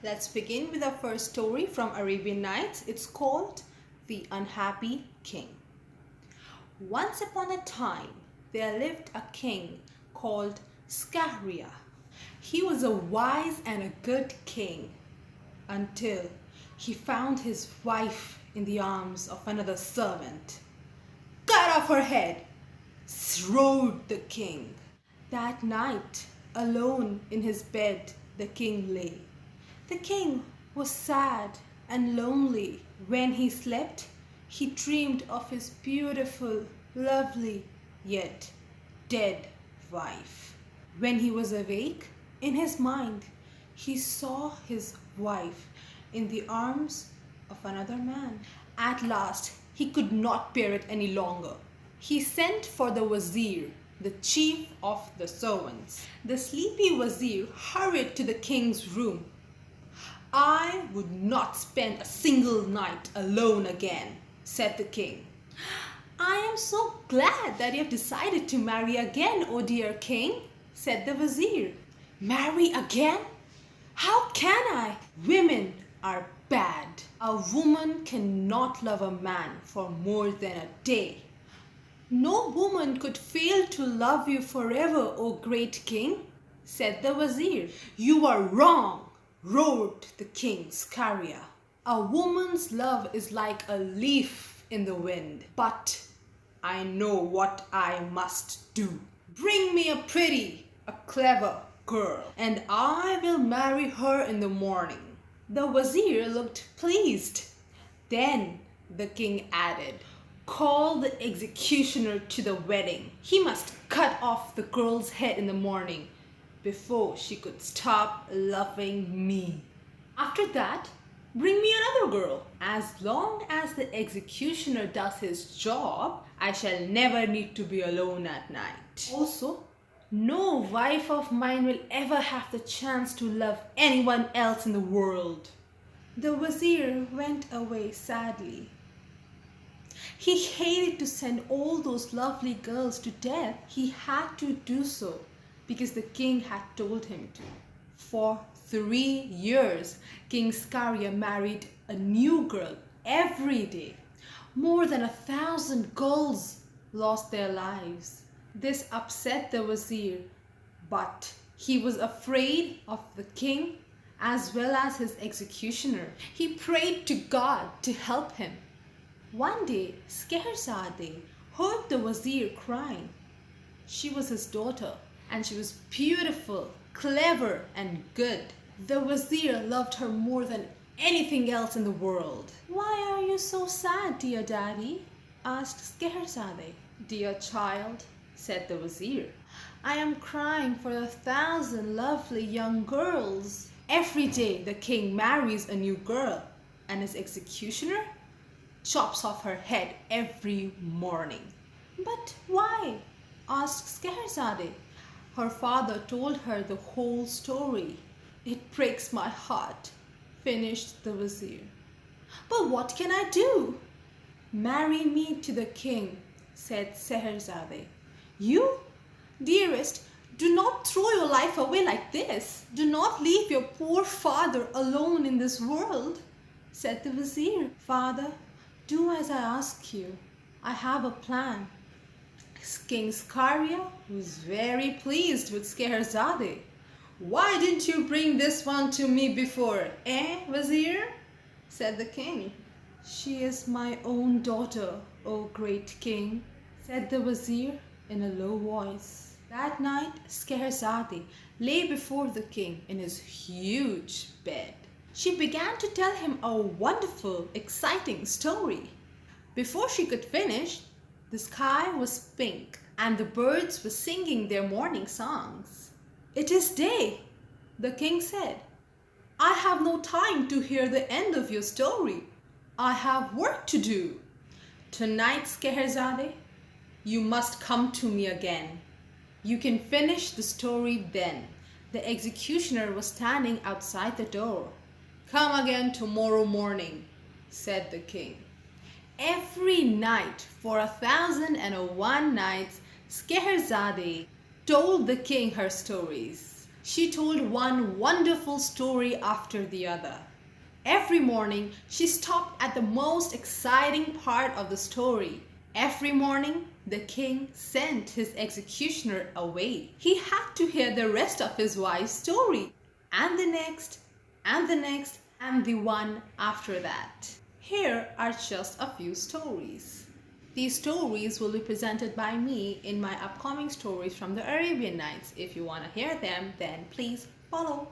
Let's begin with our first story from Arabian Nights. It's called The Unhappy King. Once upon a time, there lived a king called Scaria. He was a wise and a good king until he found his wife in the arms of another servant. "Cut off her head!" roared the king. That night, alone in his bed, the king lay. The king was sad and lonely. When he slept, he dreamed of his beautiful, lovely, yet dead wife. When he was awake, in his mind, he saw his wife in the arms of another man. At last, he could not bear it any longer. He sent for the wazir, the chief of the servants. The sleepy wazir hurried to the king's room. "I would not spend a single night alone again," said the king. "I am so glad that you have decided to marry again, O dear king," said the wazir. "Marry again? How can I? Women are bad. A woman cannot love a man for more than a day." "No woman could fail to love you forever, O great king," said the wazir. "You are wrong," roared the king Scaria. "A woman's love is like a leaf in the wind. But I know what I must do. Bring me a pretty, a clever girl, and I will marry her in the morning." The wazir looked pleased. Then the king added, "Call the executioner to the wedding. He must cut off the girl's head in the morning before she could stop loving me. After that, bring me another girl. As long as the executioner does his job, I shall never need to be alone at night. Also, no wife of mine will ever have the chance to love anyone else in the world." The wazir went away sadly. He hated to send all those lovely girls to death. He had to do so because the king had told him to. For 3 years, King Scaria married a new girl every day. More than 1,000 girls lost their lives. This upset the wazir, but he was afraid of the king as well as his executioner. He prayed to God to help him. One day, Scheherazade heard the wazir crying. She was his daughter, and she was beautiful, clever, and good. The wazir loved her more than anything else in the world. "Why are you so sad, dear daddy?" asked Scheherazade. "Dear child," said the wazir, "I am crying for 1,000 lovely young girls. Every day the king marries a new girl, and his executioner chops off her head every morning." "But why?" asked Scheherazade. Her father told her the whole story. "It breaks my heart," finished the wazir. "But what can I do?" "Marry me to the king," said Scheherazade. "You? Dearest, do not throw your life away like this. Do not leave your poor father alone in this world," said the wazir. "Father, do as I ask you. I have a plan." King Scaria was very pleased with Scheherazade. "Why didn't you bring this one to me before, wazir?" said the king. "She is my own daughter, O great king," said the wazir in a low voice. That night, Scheherazade lay before the king in his huge bed. She began to tell him a wonderful, exciting story. Before she could finish, the sky was pink and the birds were singing their morning songs. "It is day," the king said. "I have no time to hear the end of your story. I have work to do. Tonight, Scheherazade, you must come to me again. You can finish the story then." The executioner was standing outside the door. "Come again tomorrow morning," said the king. Every night for 1,001 nights, Scheherazade told the king her stories. She told one wonderful story after the other. Every morning, she stopped at the most exciting part of the story. Every morning, the king sent his executioner away. He had to hear the rest of his wife's story, and the next, and the next, and the one after that. Here are just a few stories. These stories will be presented by me in my upcoming stories from the Arabian Nights. If you want to hear them, then please follow.